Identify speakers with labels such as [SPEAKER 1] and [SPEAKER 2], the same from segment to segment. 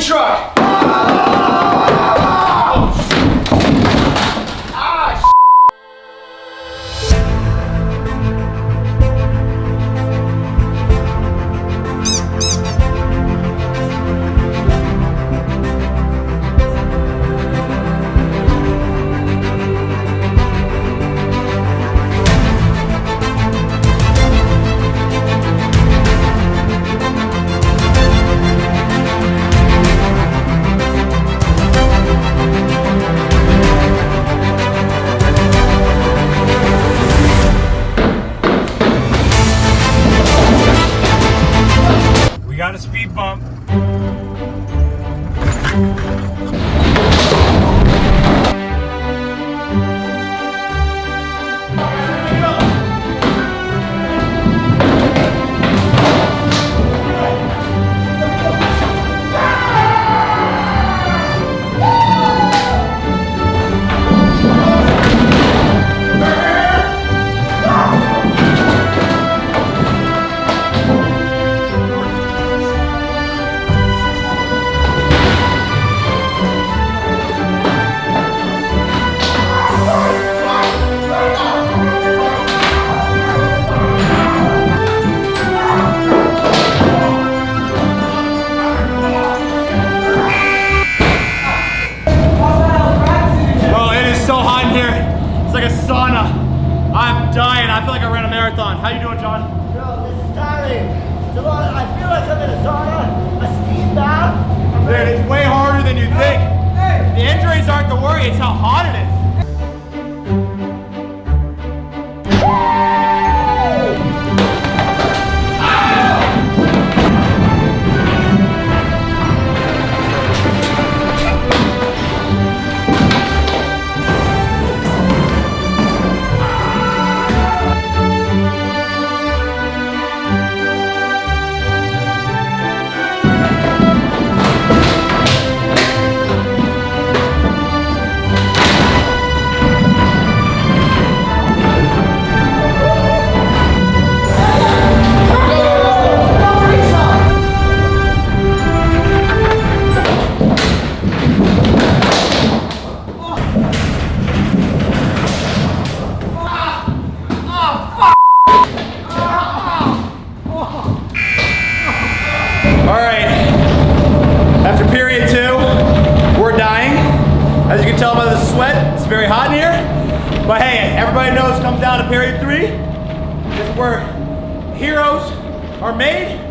[SPEAKER 1] truck.
[SPEAKER 2] Got a speed bump.
[SPEAKER 1] I'm dying. I feel like I ran a marathon. How you doing, John?
[SPEAKER 3] Bro, this is tiring. It's a lot. I feel like I'm in a sauna, a steam bath.
[SPEAKER 1] Dude, it's way harder than you think. The injuries aren't the worry, it's how hot it is. As you can tell by the sweat, it's very hot in here. But hey, everybody knows it comes down to period 3. This is where heroes are made.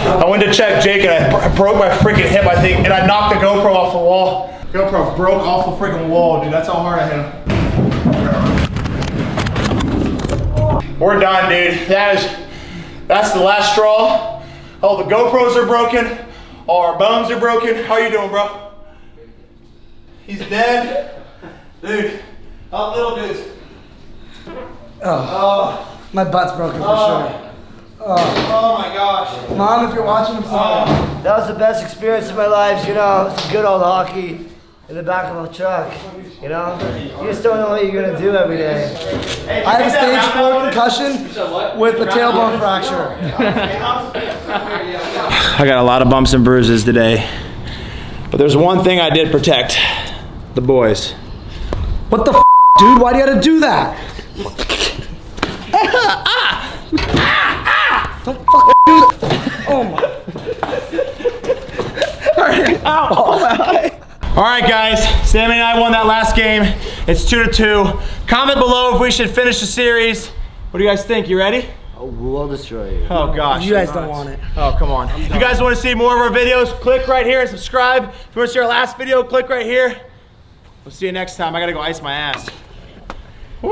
[SPEAKER 1] I went to check Jake and I broke my freaking hip, I think, and I knocked the GoPro off the wall. GoPro broke off the freaking wall, dude. That's how hard I hit him. We're done, dude. That's the last straw. All the GoPros are broken. All our bones are broken. How you doing, bro? He's dead. Dude, how little dudes?
[SPEAKER 3] Oh, my butt's broken for sure.
[SPEAKER 1] Oh my gosh.
[SPEAKER 2] Mom, if you're watching, I'm sorry.
[SPEAKER 3] That was the best experience of my life, you know. Some good old hockey in the back of a truck, you know. You just don't know what you're gonna do every day.
[SPEAKER 2] I have a stage 4 concussion with a tailbone fracture.
[SPEAKER 1] I got a lot of bumps and bruises today. But there's one thing I did protect. The boys.
[SPEAKER 2] What the f, dude? Why do you gotta do that? Don't fucking do it. Oh my.
[SPEAKER 1] All right, guys. Sammy and I won that last game. It's 2-2. Comment below if we should finish the series. What do you guys think? You ready?
[SPEAKER 3] Oh, we'll destroy you.
[SPEAKER 1] Oh gosh.
[SPEAKER 2] You guys don't want it.
[SPEAKER 1] Oh, come on. If you guys want to see more of our videos, click right here and subscribe. If you want to see our last video, click right here. We'll see you next time. I gotta go ice my ass.